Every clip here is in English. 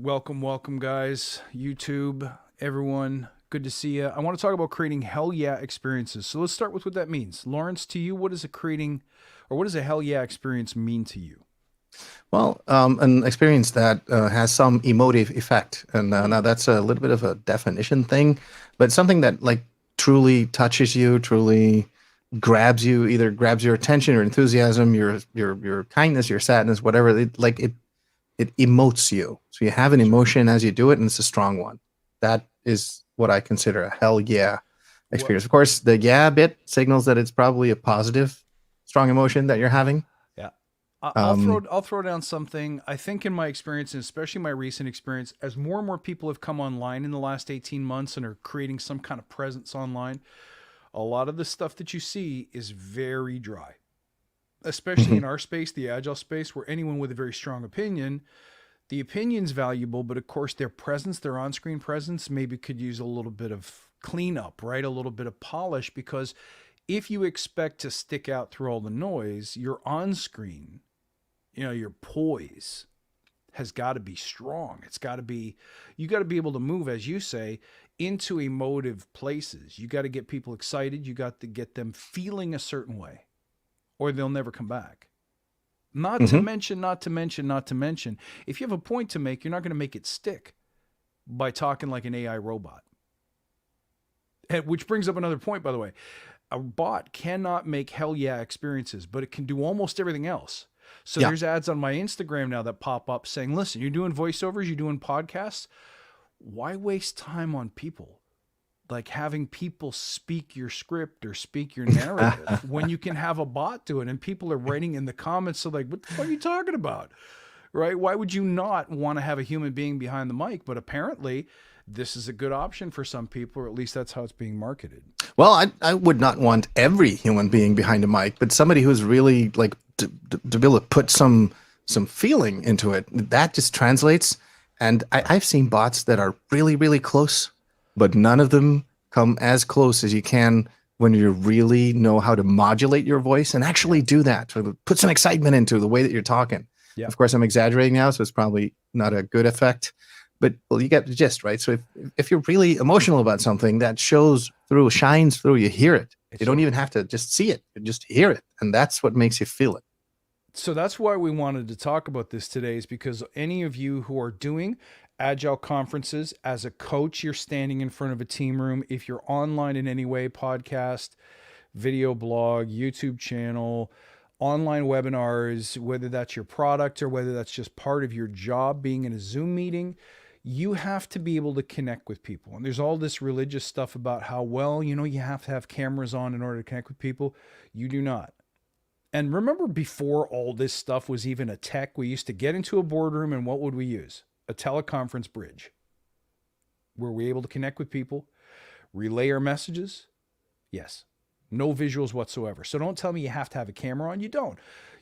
Welcome, guys. YouTube, everyone. Good to see you. I want to talk about creating Hellyeah experiences. So let's start with what that means. Lawrence, to you, what is a creating, or what does a Hellyeah experience mean to you? Well, an experience that has some emotive effect, and now that's a little bit of a definition thing, but something that like truly touches you, truly grabs you, either grabs your attention, your enthusiasm, your kindness, your sadness, whatever. It emotes you, so you have an That's right. emotion as you do it, and it's a strong one. That is what I consider a hell yeah Well, experience. Of course, the yeah bit signals that it's probably a positive, strong emotion that you're having. yeah. I'll throw Um, I'll throw down something. I think in my experience, and especially my recent experience, as more and more people have come online in the last 18 months and are creating some kind of presence online, a lot of the stuff that you see is very dry. Especially mhm, in our space, the agile space, where anyone with a very strong opinion, the opinion's valuable, but of course their presence, their on-screen presence, maybe could use a little bit of cleanup, right? A little bit of polish, because if you expect to stick out through all the noise, your on-screen, your poise has got to be strong. It's got to be, you got to be able to move, as you say, into emotive places. You got to get people excited. You got to get them feeling a certain way, or they'll never come back. mhm. Not to mention, if you have a point to make, you're not going to make it stick by talking like an AI robot. And, which brings up another point, by the way. A bot cannot make hell yeah experiences, but it can do almost everything else. So Yeah. there's ads on my Instagram now that pop up saying, listen, you're doing voiceovers, you're doing podcasts. Why waste time on people? Like having people speak your script or speak your narrative when you can have a bot do it, and people are writing in the comments, so like, what the fuck are you talking about? Right? Why would you not want to have a human being behind the mic? But apparently this is a good option for some people, or at least that's how it's being marketed. Well, I would not want every human being behind a mic, but somebody who's really like to be able to put some feeling into it. That just translates. And I've seen bots that are really close, but none of them come as close as you can when you really know how to modulate your voice and Yeah. actually do that. To put some excitement into the way that you're talking. Yeah. Of course, I'm exaggerating now, so it's probably not a good effect. But well, you get the gist, right? So if you're really emotional about something, that shows through, shines through. You hear it. It's You don't so even have to just see it; you just hear it, and that's what makes you feel it. so that's why we wanted to talk about this today, is because any of you who are doing agile conferences as a coach, you're standing in front of a team room. If you're online in any way, podcast, video blog, YouTube channel, online webinars, whether that's your product or whether that's just part of your job being in a Zoom meeting, you have to be able to connect with people. And there's all this religious stuff about how, well, you have to have cameras on in order to connect with people. You do not. And remember, before all this stuff was even a tech, we used to get into a boardroom, and what would we use? A teleconference bridge. Were we able to connect with people, relay our messages? Yes. No visuals whatsoever. So don't tell me you have to have a camera on. You don't.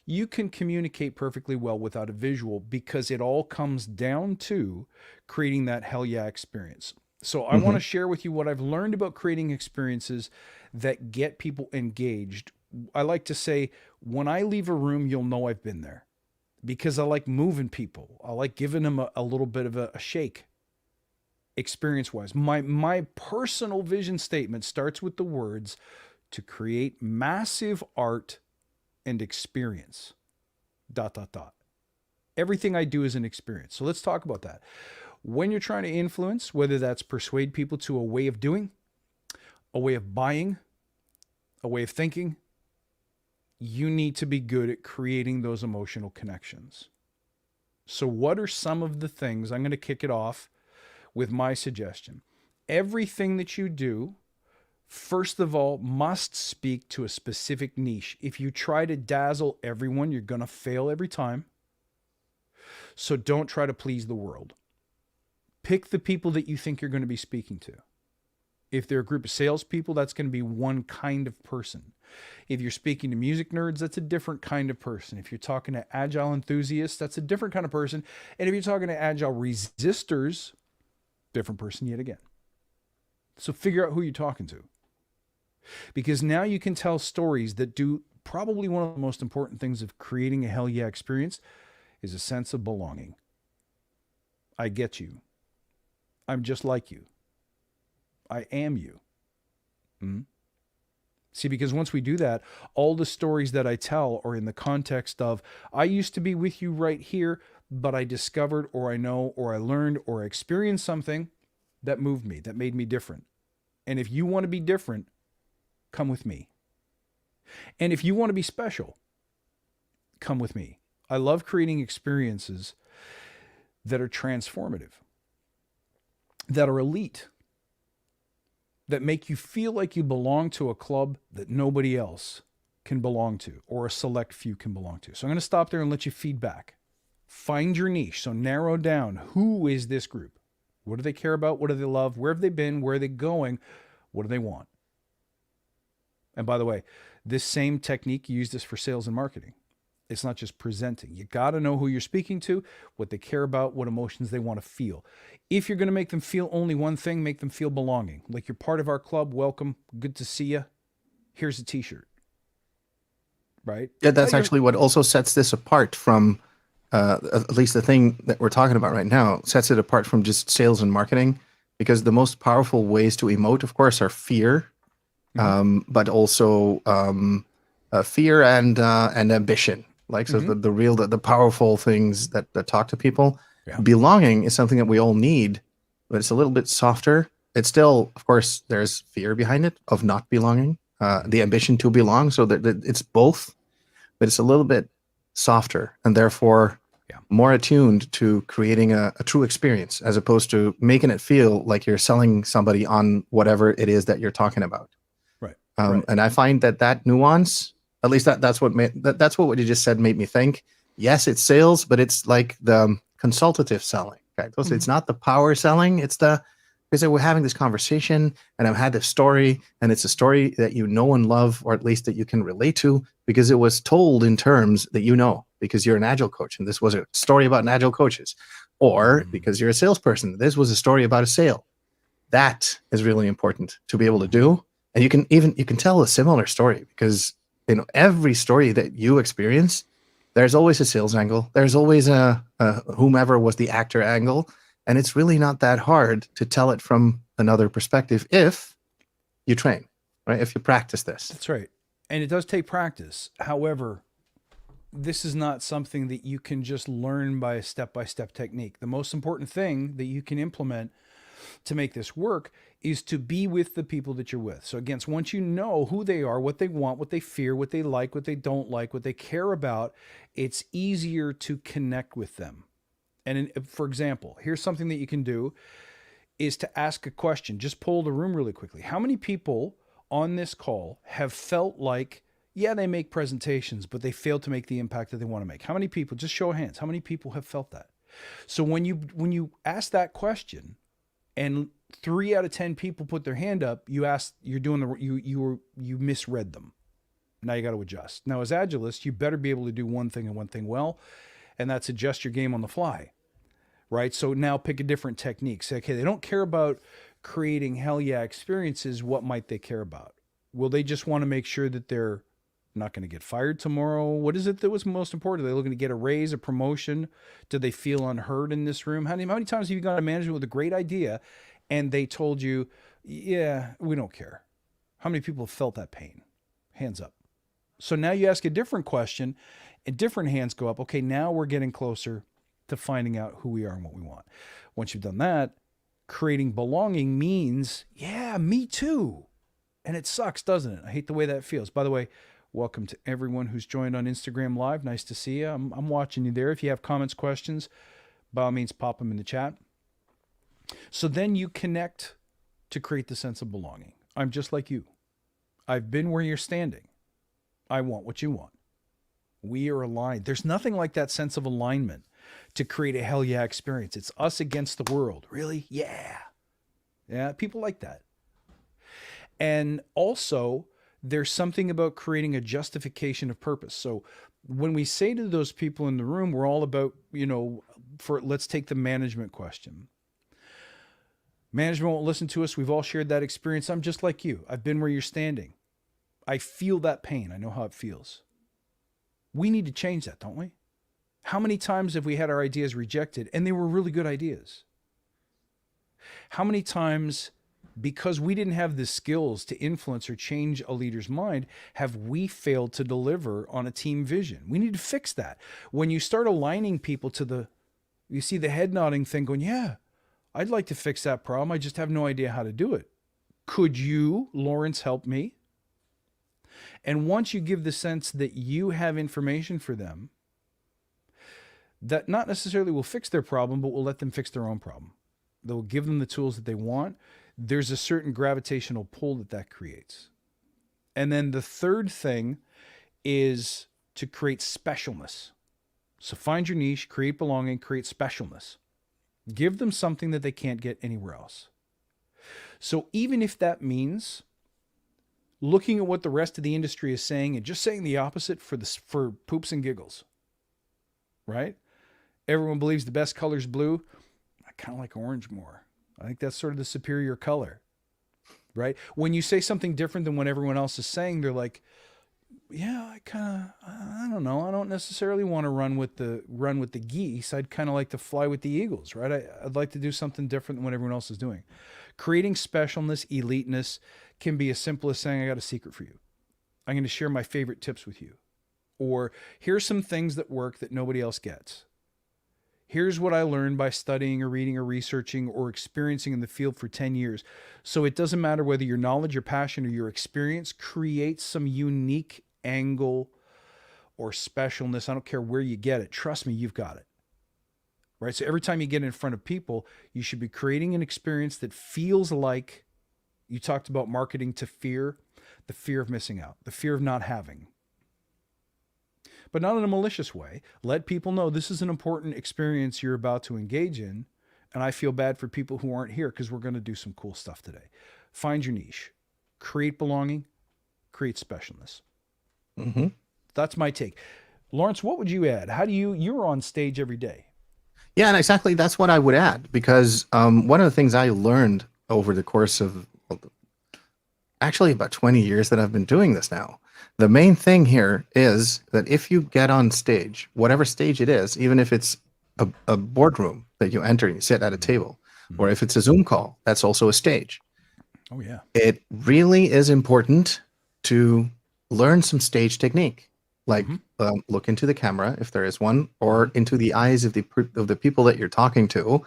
You can communicate perfectly well without a visual, because it all comes down to creating that hell yeah experience. So I want Mm-hmm. to share with you what I've learned about creating experiences that get people engaged. I like to say, when I leave a room, you'll know I've been there, because I like moving people. I like giving them a little bit of a shake experience wise. My personal vision statement starts with the words, to create massive art and experience. Dot dot dot. Everything I do is an experience. So let's talk about that. When you're trying to influence, whether that's persuade people to a way of doing, a way of buying, a way of thinking, you need to be good at creating those emotional connections. So, what are some of the things? I'm going to kick it off with my suggestion. Everything that you do, first of all, must speak to a specific niche. If you try to dazzle everyone, you're going to fail every time. So, don't try to please the world. Pick the people that you think you're going to be speaking to. If they're a group of salespeople, that's going to be one kind of person. If you're speaking to music nerds, that's a different kind of person. If you're talking to agile enthusiasts, that's a different kind of person. And if you're talking to agile resistors, different person yet again. So figure out who you're talking to, because now you can tell stories that do probably one of the most important things of creating a hell yeah experience is a sense of belonging. I get you. I'm just like you. I am you. Mm-hmm. See, because once we do that, all the stories that I tell are in the context of, I used to be with you right here, but I discovered, or I know, or I learned, or I experienced something that moved me, that made me different. And if you want to be different, come with me. And if you want to be special, come with me. I love creating experiences that are transformative, that are elite, that make you feel like you belong to a club that nobody else can belong to, or a select few can belong to. So I'm going to stop there and let you feedback. Find your niche. So narrow down, who is this group? What do they care about? What do they love? Where have they been? Where are they going? What do they want? And by the way, this same technique, you use this for sales and marketing. It's not just presenting. You got to know who you're speaking to, what they care about, what emotions they want to feel. If you're going to make them feel only one thing, make them feel belonging. Like, you're part of our club. Welcome. Good to see you. Here's a t-shirt. Right? Yeah, that's actually what also sets this apart from, at least the thing that we're talking about right now, sets it apart from just sales and marketing, because the most powerful ways to emote, of course, are fear, but also fear and ambition. Like, so the real, the powerful things that talk to people. Yeah. Belonging is something that we all need, but it's a little bit softer. It's still, of course, there's fear behind it of not belonging, the ambition to belong. So that it's both, but it's a little bit softer, and therefore more attuned to creating a true experience, as opposed to making it feel like you're selling somebody on whatever it is that you're talking about. Right. And I find that nuance, at least that's what you just said made me think. Yes, it's sales, but it's like the consultative selling. Okay? So it's not the power selling. It's because we're having this conversation, and I've had this story, and it's a story that you know and love, or at least that you can relate to, because it was told in terms that you know, because you're an Agile coach, and this was a story about an Agile coaches, or because you're a salesperson, this was a story about a sale. That is really important to be able to do. And you can tell a similar story, because every story that you experience, there's always a sales angle. There's always a whomever was the actor angle. And it's really not that hard to tell it from another perspective if you train, right? If you practice this. That's right. And it does take practice. However, this is not something that you can just learn by a step-by-step technique. The most important thing that you can implement to make this work is to be with the people that you're with. So again, once you know who they are, what they want, what they fear, what they like, what they don't like, what they care about, it's easier to connect with them. And for example, here's something that you can do, is to ask a question. Just poll the room really quickly. How many people on this call have felt like, yeah, they make presentations, but they fail to make the impact that they want to make? How many people, just show of hands, how many people have felt that? So when you ask that question, and 3 out of 10 people put their hand up, you misread them. Now you got to adjust. Now, as Agilists, you better be able to do one thing and one thing well, and that's adjust your game on the fly, right? So now pick a different technique. Say, okay, they don't care about creating Hellyeah experiences. What might they care about? Will they just want to make sure that they're not going to get fired tomorrow? What is it that was most important? Are they looking to get a raise, a promotion? Do they feel unheard in this room? How many times have you gone to management with a great idea and they told you, yeah, we don't care? How many people have felt that pain? Hands up. So now you ask a different question and different hands go up. Okay, now we're getting closer to finding out who we are and what we want. Once you've done that, creating belonging means, yeah, me too. And it sucks, doesn't it? I hate the way that feels. By the way, welcome to everyone who's joined on Instagram Live. Nice to see you. I'm watching you there. If you have comments, questions, by all means, pop them in the chat. So then you connect to create the sense of belonging. I'm just like you. I've been where you're standing. I want what you want. We are aligned. There's nothing like that sense of alignment to create a Hellyeah experience. It's us against the world. Really? Yeah. Yeah, people like that. And also, there's something about creating a justification of purpose. So when we say to those people in the room, we're all about, let's take the management question. Management won't listen to us. We've all shared that experience. I'm just like you. I've been where you're standing. I feel that pain. I know how it feels. We need to change that, don't we? How many times have we had our ideas rejected and they were really good ideas? How many times, because we didn't have the skills to influence or change a leader's mind, have we failed to deliver on a team vision? We need to fix that. When you start aligning people to you see the head nodding thing going, yeah, I'd like to fix that problem. I just have no idea how to do it. Could you, Lawrence, help me? And once you give the sense that you have information for them, that not necessarily will fix their problem, but will let them fix their own problem. They'll give them the tools that they want. There's a certain gravitational pull that creates. And then the third thing is to create specialness. So find your niche, create belonging, create specialness. Give them something that they can't get anywhere else. So even if that means looking at what the rest of the industry is saying and just saying the opposite for poops and giggles, right? Everyone believes the best color is blue. I kind of like orange more. I think that's sort of the superior color, right? When you say something different than what everyone else is saying, they're like, yeah, I don't know. I don't necessarily want to run with the geese. I'd kind of like to fly with the eagles, right? I'd like to do something different than what everyone else is doing. Creating specialness, eliteness can be as simple as saying, I got a secret for you. I'm going to share my favorite tips with you. Or here's some things that work that nobody else gets. Here's what I learned by studying or reading or researching or experiencing in the field for 10 years. So it doesn't matter whether your knowledge, your passion, or your experience creates some unique angle or specialness. I don't care where you get it. Trust me, you've got it. Right? So every time you get in front of people, you should be creating an experience that feels like, you talked about marketing to fear, the fear of missing out, the fear of not having. But not in a malicious way. Let people know this is an important experience you're about to engage in. And I feel bad for people who aren't here because we're going to do some cool stuff today. Find your niche, create belonging, create specialness. Mm-hmm. That's my take. Lawrence, what would you add? How do you're on stage every day. Yeah, and exactly that's what I would add, because one of the things I learned over the course of actually about 20 years that I've been doing this now, the main thing here is that if you get on stage, whatever stage it is, even if it's a boardroom that you enter and you sit at a table, or if it's a Zoom call, that's also a stage. Oh, yeah. It really is important to learn some stage technique, like look into the camera if there is one, or into the eyes of the people that you're talking to,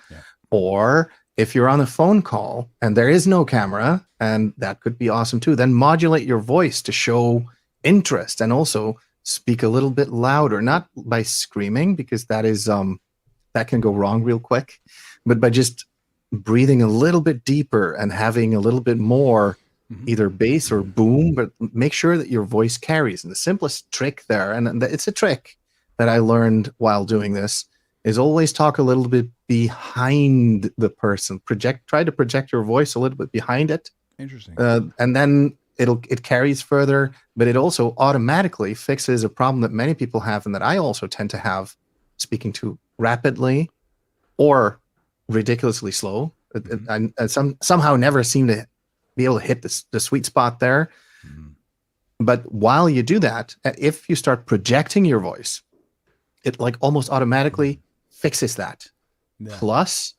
or if you're on a phone call and there is no camera, and that could be awesome too, then modulate your voice to show interest, and also speak a little bit louder, not by screaming, because that is that can go wrong real quick, but by just breathing a little bit deeper and having a little bit more either bass or boom, but make sure that your voice carries. And the simplest trick there, and it's a trick that I learned while doing this, is always talk a little bit behind the person. Try to project your voice a little bit behind it. Interesting. And then it carries further, but it also automatically fixes a problem that many people have, and that I also tend to have, speaking too rapidly or ridiculously slow. I somehow never seem to be able to hit the sweet spot there. But while you do that, if you start projecting your voice, it like almost automatically fixes that. Yeah. Plus,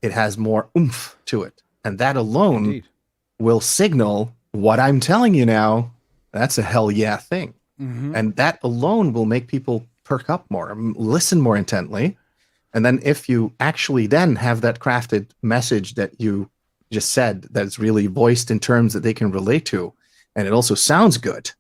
it has more oomph to it. And that alone will signal what I'm telling you now. That's a hell yeah thing. And that alone will make people perk up more, listen more intently. And then if you actually then have that crafted message that you just said, that's really voiced in terms that they can relate to, and it also sounds good,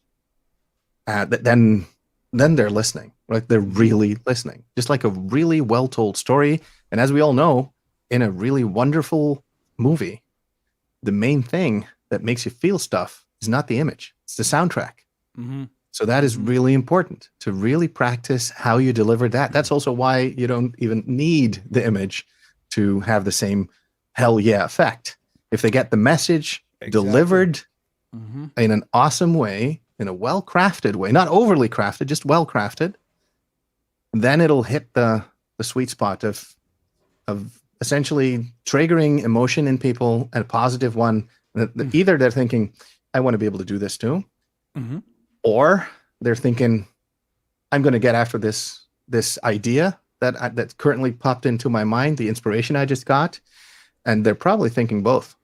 then they're listening. Like they're really listening, just like a really well-told story. And as we all know, in a really wonderful movie, the main thing that makes you feel stuff is not the image, it's the soundtrack. So that is really important, to really practice how you deliver that. That's also why you don't even need the image to have the same hell yeah effect. If they get the message delivered in an awesome way, in a well-crafted way, not overly crafted, just well-crafted, then it'll hit the sweet spot of essentially triggering emotion in people, and a positive one. Either they're thinking, I want to be able to do this too, or they're thinking, I'm going to get after this this idea that currently popped into my mind, the inspiration I just got, and they're probably thinking both.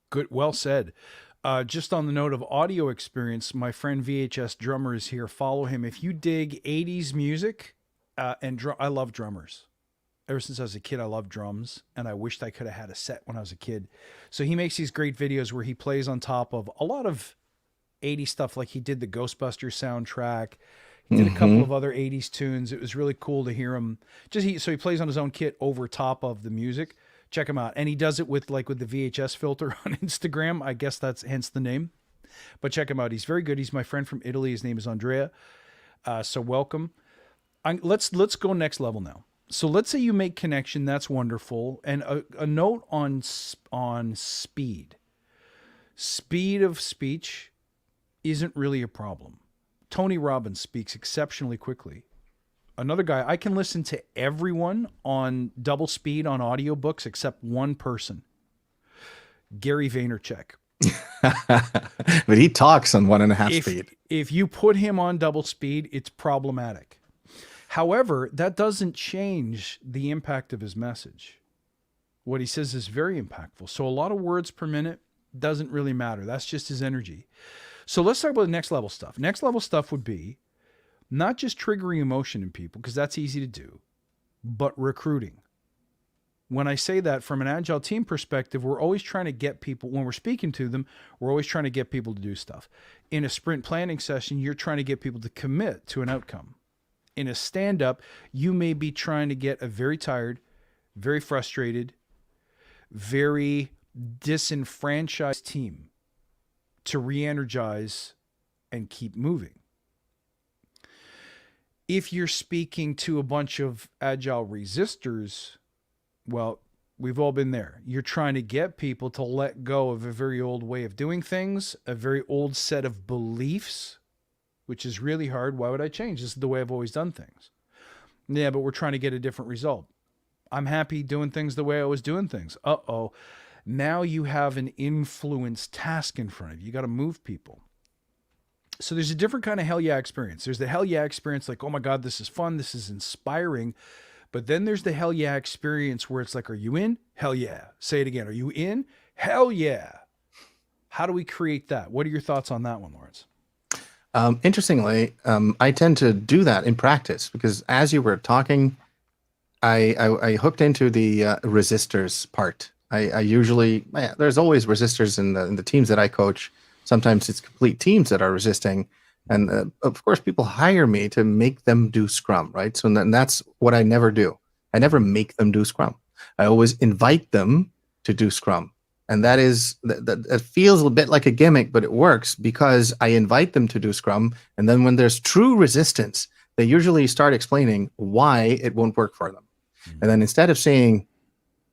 Good, well said. Just on the note of audio experience, my friend VHS Drummer is here. Follow him if you dig '80s music. I love drummers. Ever since I was a kid, I loved drums, and I wished I could have had a set when I was a kid. So he makes these great videos where he plays on top of a lot of '80s stuff, like he did the Ghostbusters soundtrack. He did a couple of other '80s tunes. It was really cool to hear him. So he plays on his own kit over top of the music. Check him out, and he does it with the VHS filter on Instagram. I guess that's hence the name. But check him out. He's very good. He's my friend from Italy. His name is Andrea. So welcome. Let's go next level now. So let's say you make connection. That's wonderful. And a note on speed. Speed of speech isn't really a problem. Tony Robbins speaks exceptionally quickly. Another guy, I can listen to everyone on double speed on audiobooks except one person, Gary Vaynerchuk. But he talks on 1.5 speed. If you put him on double speed, it's problematic. However, that doesn't change the impact of his message. What he says is very impactful. So a lot of words per minute doesn't really matter. That's just his energy. So let's talk about the next level stuff. Next level stuff would be not just triggering emotion in people, because that's easy to do, but recruiting. When I say that from an Agile team perspective, we're always trying to get people, when we're speaking to them, we're always trying to get people to do stuff. In a sprint planning session, you're trying to get people to commit to an outcome. In a stand-up, you may be trying to get a very tired, very frustrated, very disenfranchised team to re-energize and keep moving. If you're speaking to a bunch of Agile resistors, well, we've all been there. You're trying to get people to let go of a very old way of doing things, a very old set of beliefs, which is really hard. Why would I change? This is the way I've always done things. Yeah, but we're trying to get a different result. I'm happy doing things the way I was doing things. Uh-oh. Now you have an influence task in front of you. You got to move people. So there's a different kind of Hellyeah experience. There's the Hellyeah experience like, oh my God, this is fun. This is inspiring. But then there's the Hellyeah experience where it's like, are you in? Hell yeah. Say it again. Are you in? Hell yeah. How do we create that? What are your thoughts on that one, Lawrence? Interestingly, I tend to do that in practice because as you were talking, I hooked into the resistors part. I usually, there's always resistors in the teams that I coach. Sometimes it's complete teams that are resisting. And of course, people hire me to make them do Scrum, right? So then that's what I never do. I never make them do Scrum. I always invite them to do Scrum. And that is, that feels a bit like a gimmick, but it works because I invite them to do Scrum. And then when there's true resistance, they usually start explaining why it won't work for them. Mm-hmm. And then instead of saying,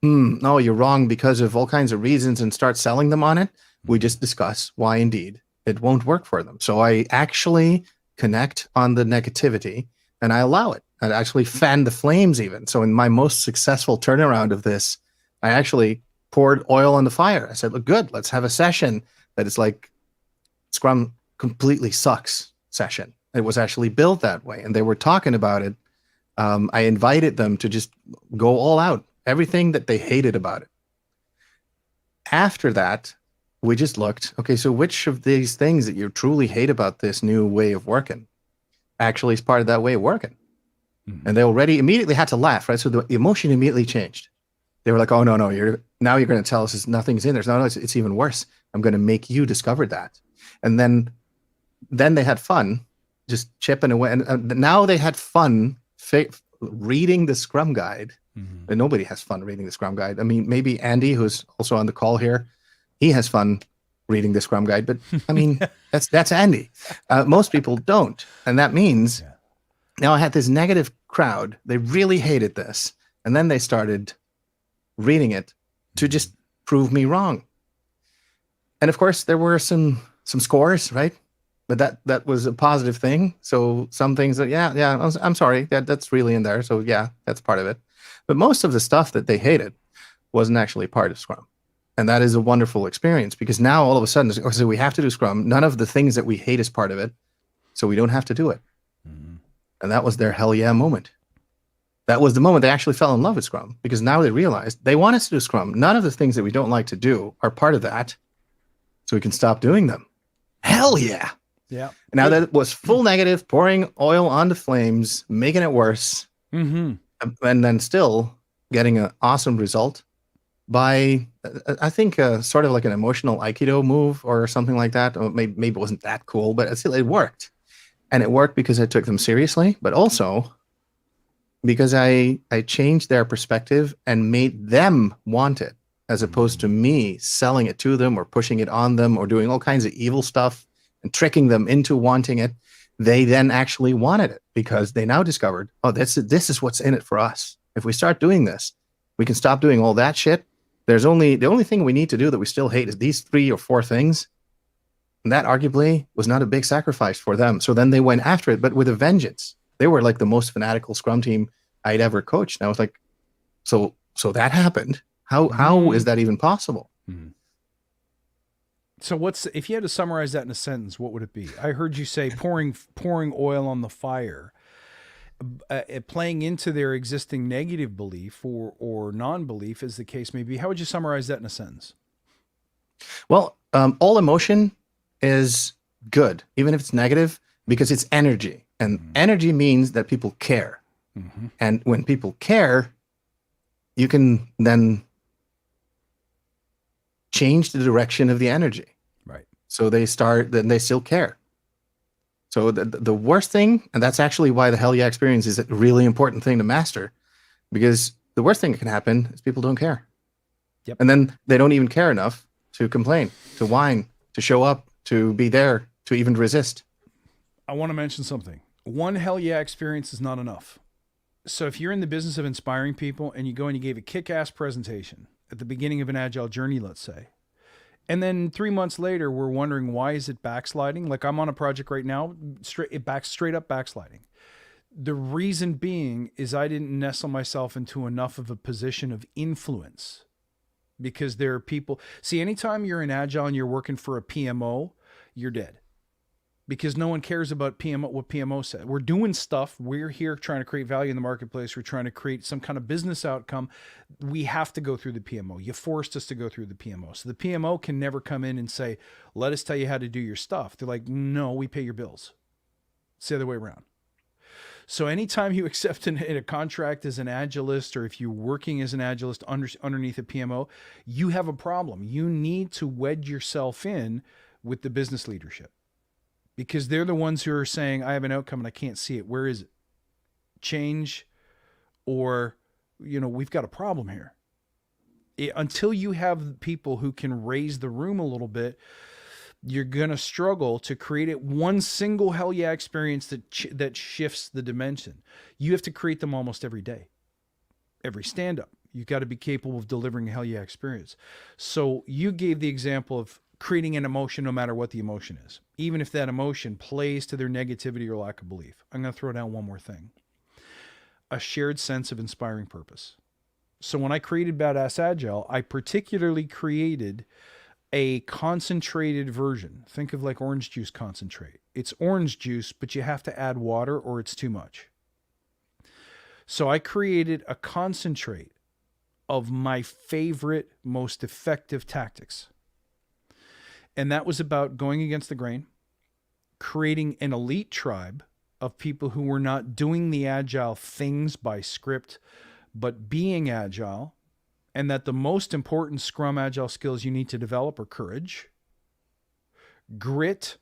no, you're wrong because of all kinds of reasons and start selling them on it, we just discuss why indeed it won't work for them. So I actually connect on the negativity and I allow it. I actually fan the flames even. So in my most successful turnaround of this, I actually poured oil on the fire. I said, look, good, let's have a session that is like Scrum completely sucks session. It was actually built that way. And they were talking about it. I invited them to just go all out, everything that they hated about it. After that, we just looked, okay, so which of these things that you truly hate about this new way of working actually is part of that way of working? Mm-hmm. And they already immediately had to laugh, right? So the emotion immediately changed. They were like, oh, no, you're going to tell us nothing's in there. No, it's even worse. I'm going to make you discover that. And then they had fun just chipping away. And now they had fun reading the Scrum Guide. Mm-hmm. And nobody has fun reading the Scrum Guide. I mean, maybe Andy, who's also on the call here, he has fun reading the Scrum Guide. But I mean, that's Andy. Most people don't. And that means now I had this negative crowd. They really hated this. And then they started reading it to just prove me wrong. And of course, there were some scores, right? But that was a positive thing. So some things that, I'm sorry, that's really in there. So yeah, that's part of it. But most of the stuff that they hated wasn't actually part of Scrum. And that is a wonderful experience because now all of a sudden, so we have to do Scrum. None of the things that we hate is part of it. So we don't have to do it. Mm-hmm. And that was their hell yeah moment. That was the moment they actually fell in love with Scrum, because now they realized they want us to do Scrum. None of the things that we don't like to do are part of that, so we can stop doing them. Hell yeah. Yeah. Now that was full negative, pouring oil on the flames, making it worse, and then still getting an awesome result by, I think, sort of like an emotional Aikido move or something like that. Or maybe it wasn't that cool, but still it worked. And it worked because I took them seriously, but also because I changed their perspective and made them want it, as opposed to me selling it to them or pushing it on them or doing all kinds of evil stuff and tricking them into wanting it. They then actually wanted it because they now discovered, oh, this is what's in it for us. If we start doing this, we can stop doing all that shit. The only thing we need to do that we still hate is these 3 or 4 things. And that arguably was not a big sacrifice for them. So then they went after it, but with a vengeance. They were like the most fanatical Scrum team I'd ever coached. And I was like, so that happened. How is that even possible? Mm-hmm. So if you had to summarize that in a sentence, what would it be? I heard you say pouring oil on the fire, playing into their existing negative belief or non-belief, as the case may be. How would you summarize that in a sentence? Well, all emotion is good, even if it's negative, because it's energy. And energy means that people care. And when people care, you can then change the direction of the energy. Right. So then they still care. So the worst thing, and that's actually why the Hellyeah experience is a really important thing to master, because the worst thing that can happen is people don't care. Yep. And then they don't even care enough to complain, to whine, to show up, to be there, to even resist. I want to mention something. One Hellyeah experience is not enough. So if you're in the business of inspiring people and you go and you gave a kick-ass presentation at the beginning of an Agile journey, let's say, and then 3 months later, we're wondering, why is it backsliding? Like I'm on a project right now, straight up backsliding. The reason being is I didn't nestle myself into enough of a position of influence, because there are people. See, anytime you're in Agile and you're working for a PMO, you're dead. Because no one cares about PMO, what PMO said. We're doing stuff. We're here trying to create value in the marketplace. We're trying to create some kind of business outcome. We have to go through the PMO. You forced us to go through the PMO. So the PMO can never come in and say, let us tell you how to do your stuff. They're like, no, we pay your bills. It's the other way around. So anytime you accept in a contract as an Agilist, or if you're working as an Agilist underneath a PMO, you have a problem. You need to wed yourself in with the business leadership. Because they're the ones who are saying, I have an outcome and I can't see it. Where is it? Change, or, we've got a problem here. Until you have people who can raise the room a little bit, you're going to struggle to create it one single Hellyeah experience that shifts the dimension. You have to create them almost every day. Every stand-up. You've got to be capable of delivering a Hellyeah experience. So you gave the example of creating an emotion no matter what the emotion is, even if that emotion plays to their negativity or lack of belief. I'm going to throw down one more thing. A shared sense of inspiring purpose. So when I created Badass Agile, I particularly created a concentrated version. Think of like orange juice concentrate. It's orange juice, but you have to add water or it's too much. So I created a concentrate of my favorite, most effective tactics. And that was about going against the grain, creating an elite tribe of people who were not doing the Agile things by script, but being Agile, and that the most important Scrum Agile skills you need to develop are courage, grit,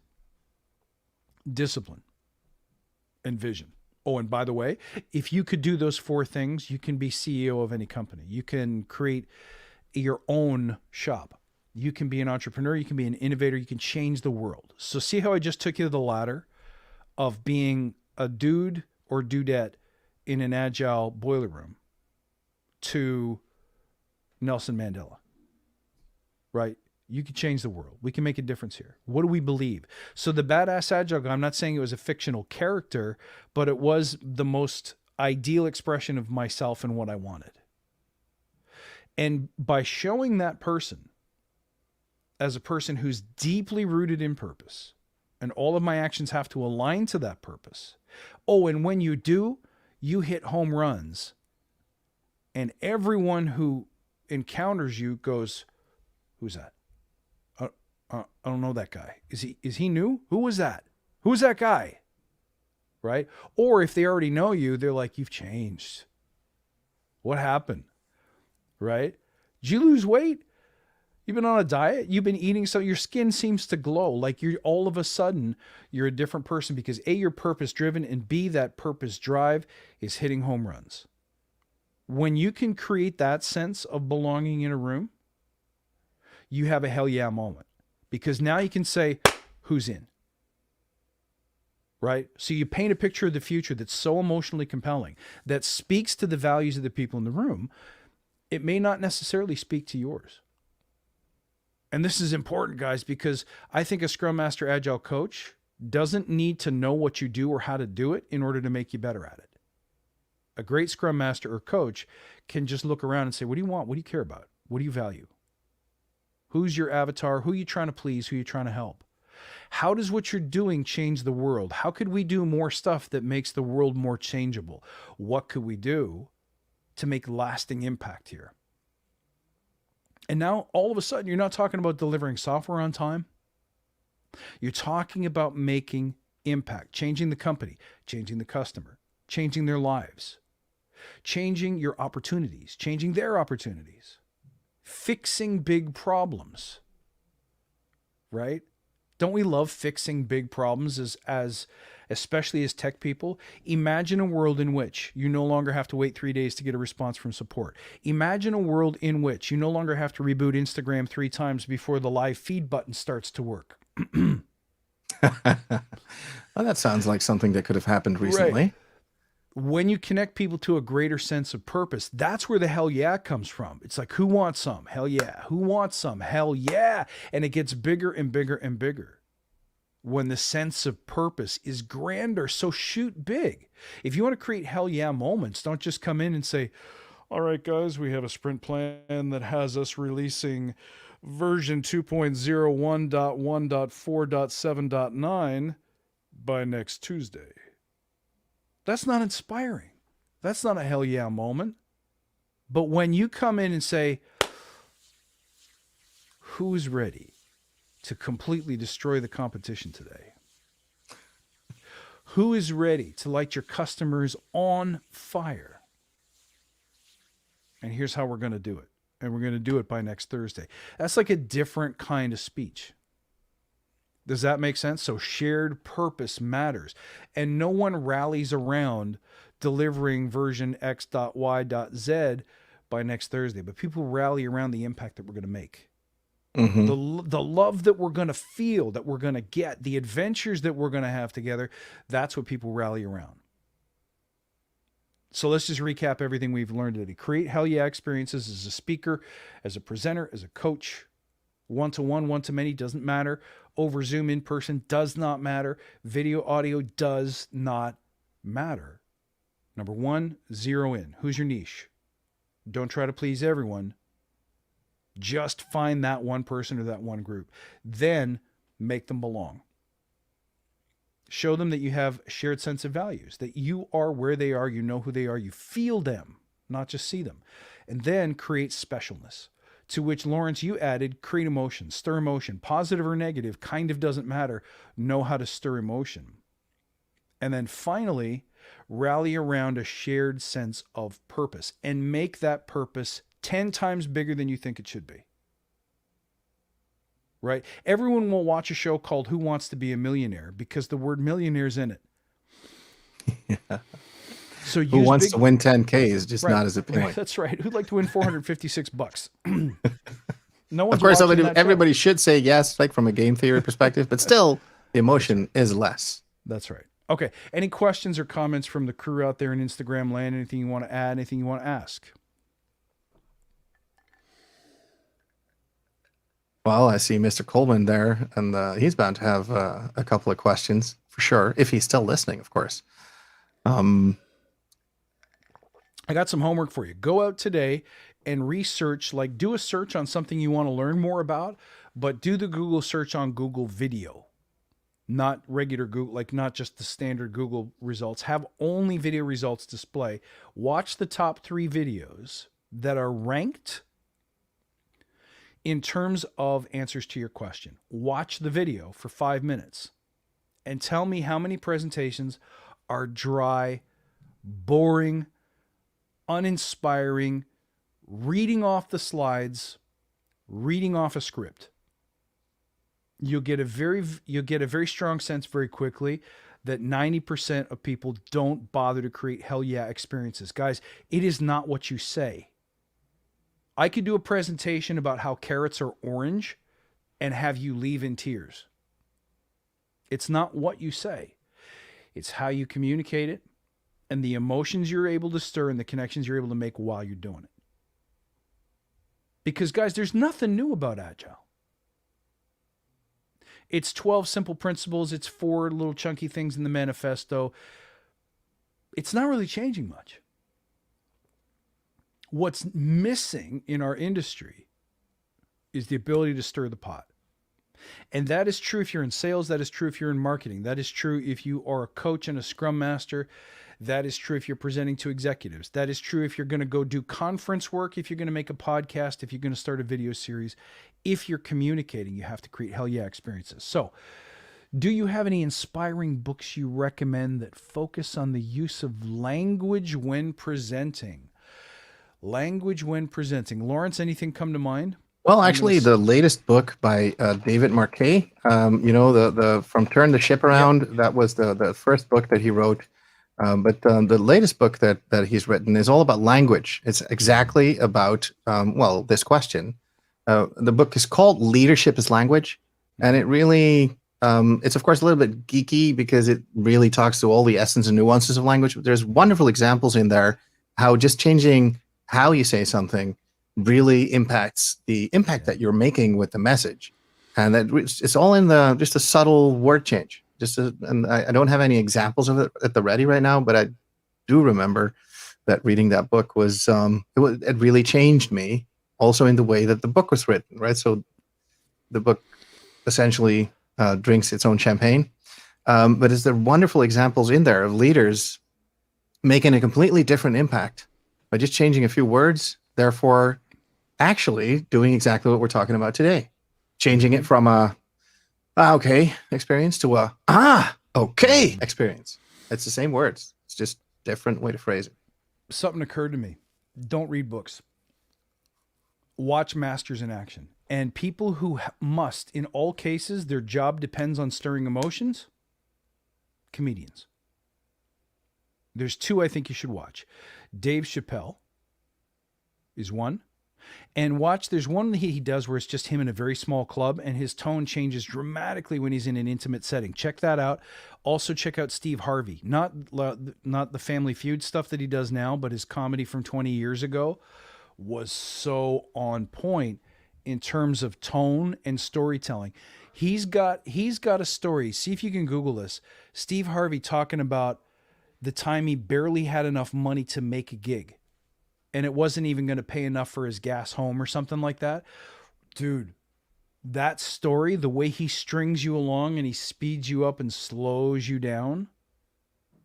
discipline, and vision. Oh, and by the way, if you could do those 4 things, you can be CEO of any company. You can create your own shop. You can be an entrepreneur. You can be an innovator. You can change the world. So see how I just took you to the ladder of being a dude or dudette in an Agile boiler room to Nelson Mandela, right? You can change the world. We can make a difference here. What do we believe? So the Badass Agile guy, I'm not saying it was a fictional character, but it was the most ideal expression of myself and what I wanted. And by showing that person as a person who's deeply rooted in purpose, and all of my actions have to align to that purpose, Oh, and when you do, you hit home runs. And everyone who encounters you goes, who's that? I don't know that guy. Is he new? Who was that? Who's that guy? Right? Or if they already know you, they're like, you've changed. What happened? Right? Did you lose weight? You've been on a diet? You've been eating so your skin seems to glow. Like you're all of a sudden, you're a different person because A, you're purpose driven, and B, that purpose drive is hitting home runs. When you can create that sense of belonging in a room, you have a hell yeah moment. Because now you can say, who's in? Right? So you paint a picture of the future that's so emotionally compelling, that speaks to the values of the people in the room. It may not necessarily speak to yours. And this is important, guys, because I think a Scrum Master Agile coach doesn't need to know what you do or how to do it in order to make you better at it. A great Scrum Master or coach can just look around and say, what do you want? What do you care about? What do you value? Who's your avatar? Who are you trying to please? Who are you trying to help? How does what you're doing change the world? How could we do more stuff that makes the world more changeable? What could we do to make lasting impact here? And now all of a sudden, you're not talking about delivering software on time. You're talking about making impact, changing the company, changing the customer, changing their lives, changing your opportunities, changing their opportunities, fixing big problems, right? Don't we love fixing big problems as especially as tech people? Imagine a world in which you no longer have to wait 3 days to get a response from support. Imagine a world in which you no longer have to reboot Instagram 3 times before the live feed button starts to work. Well, that sounds like something that could have happened recently. Right. When you connect people to a greater sense of purpose, that's where the hell yeah comes from. It's like, who wants some? Hell yeah. Who wants some? Hell yeah. And it gets bigger and bigger and bigger when the sense of purpose is grander. So shoot big. If you want to create hell yeah moments, don't just come in and say, all right, guys, we have a sprint plan that has us releasing version 2.01.1.4.7.9 by next Tuesday. That's not inspiring. That's not a hell yeah moment. But when you come in and say, who's ready to completely destroy the competition today? Who is ready to light your customers on fire? And here's how we're going to do it. And we're going to do it by next Thursday. That's like a different kind of speech. Does that make sense? So shared purpose matters. And no one rallies around delivering version X.Y.Z by next Thursday, but people rally around the impact that we're going to make. Mm-hmm. The love that we're going to feel, that we're going to get, the adventures that we're going to have together, that's what people rally around. So let's just recap everything we've learned today. Create hell yeah experiences as a speaker, as a presenter, as a coach. One-to-one, one-to-many doesn't matter. Over Zoom, in person does not matter. Video, audio does not matter. Number 1, zero in. Who's your niche? Don't try to please everyone. Just find that one person or that one group. Then make them belong. Show them that you have a shared sense of values, that you are where they are, you know who they are, you feel them, not just see them. And then create specialness. To which, Lawrence, you added create emotion, stir emotion, positive or negative, kind of doesn't matter. Know how to stir emotion. And then finally, rally around a shared sense of purpose and make that purpose 10 times bigger than you think it should be. Right? Everyone will watch a show called Who Wants to Be a Millionaire because the word millionaire is in it. Yeah. So who wants to win 10K is just not as appealing. That's right. Who'd like to win $456? No one's of course, everybody should say yes, like from a game theory perspective, but still, the emotion is less. That's right. Okay. Any questions or comments from the crew out there in Instagram land? Anything you want to add? Anything you want to ask? Well, I see Mr. Coleman there, and he's bound to have a couple of questions for sure, if he's still listening, of course. I got some homework for you. Go out today and research, like do a search on something you want to learn more about, but do the Google search on Google Video. not regular Google, like not just the standard Google results. Have only video results display. Watch the top 3 videos that are ranked in terms of answers to your question. Watch the video for 5 minutes and tell me how many presentations are dry, boring, uninspiring, reading off the slides, reading off a script. You'll get a very strong sense very quickly that 90% of people don't bother to create Hellyeah experiences. Guys, it is not what you say. I could do a presentation about how carrots are orange and have you leave in tears. It's not what you say. It's how you communicate it and the emotions you're able to stir and the connections you're able to make while you're doing it. Because, guys, there's nothing new about Agile. It's 12 simple principles. It's 4 little chunky things in the manifesto. It's not really changing much. What's missing in our industry is the ability to stir the pot. And that is true if you're in sales. That is true if you're in marketing. That is true if you are a coach and a scrum master. That is true if you're presenting to executives. That is true if you're going to go do conference work, if you're going to make a podcast, if you're going to start a video series. If you're communicating, you have to create Hellyeah experiences. So, do you have any inspiring books you recommend that focus on the use of language when presenting? Language when presenting. Lawrence, anything come to mind? Well, actually, the latest book by David Marquet, the From Turn the Ship Around, that was the first book that he wrote. But the latest book that he's written is all about language. It's exactly about, this question. The book is called Leadership is Language. And it really, it's of course a little bit geeky because it really talks to all the essence and nuances of language. But there's wonderful examples in there how just changing how you say something really impacts the impact that you're making with the message. And that it's all in just a subtle word change. And I don't have any examples of it at the ready right now, but I do remember that reading that book was it really changed me also in the way that the book was written, right? So the book essentially drinks its own champagne, but it's the wonderful examples in there of leaders making a completely different impact by just changing a few words, therefore actually doing exactly what we're talking about today, changing it from a okay experience to a okay experience. It's the same words. It's just different way to phrase it. Something occurred to me. Don't read books. Watch masters in action. And people who must, in all cases, their job depends on stirring emotions, comedians. There's 2 I think you should watch. Dave Chappelle is one. And watch, there's one that he does where it's just him in a very small club and his tone changes dramatically when he's in an intimate setting. Check that out. Also check out Steve Harvey. Not the Family Feud stuff that he does now, but his comedy from 20 years ago was so on point in terms of tone and storytelling. He's got a story. See if you can Google this. Steve Harvey talking about the time he barely had enough money to make a gig. And it wasn't even going to pay enough for his gas home or something like that. Dude, that story, the way he strings you along and he speeds you up and slows you down,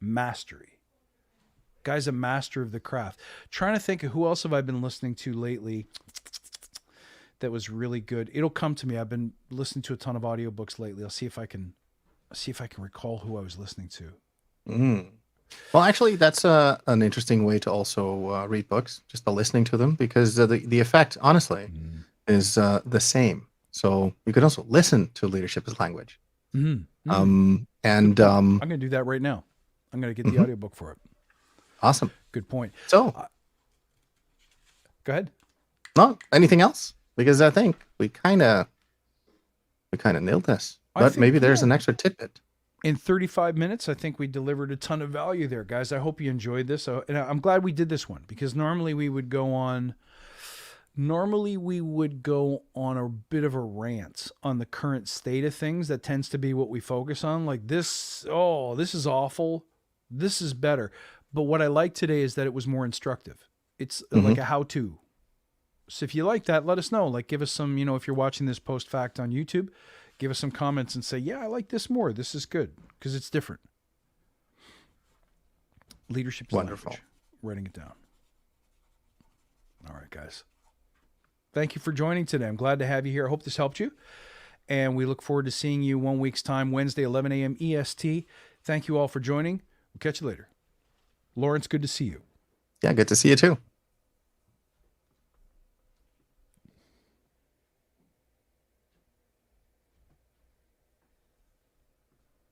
mastery. Guy's a master of the craft. Trying to think of who else have I been listening to lately that was really good. It'll come to me. I've been listening to a ton of audiobooks lately. I'll see if I can recall who I was listening to. Well, actually, that's an interesting way to also read books, just by listening to them, because the effect, honestly, is the same. So you can also listen to Leadership as Language. I'm going to do that right now. I'm going to get the audiobook for it. Awesome. Good point. So, go ahead. No, anything else? Because I think we kind of nailed this. But maybe there's an extra tidbit. In 35 minutes, I think we delivered a ton of value there, guys. I hope you enjoyed this. And I'm glad we did this one because normally we would go on a bit of a rant on the current state of things. That tends to be what we focus on. Like this is awful. This is better. But what I like today is that it was more instructive. It's like a how-to. So if you like that, let us know. Like give us some, if you're watching this post-fact on YouTube, Give us some comments and say, yeah, I like this more. This is good because it's different. Leadership is Wonderful. language. Writing it down. All right, guys. Thank you for joining today. I'm glad to have you here. I hope this helped you. And we look forward to seeing you 1 week's time, Wednesday, 11 a.m. EST. Thank you all for joining. We'll catch you later. Lawrence, good to see you. Yeah, good to see you too.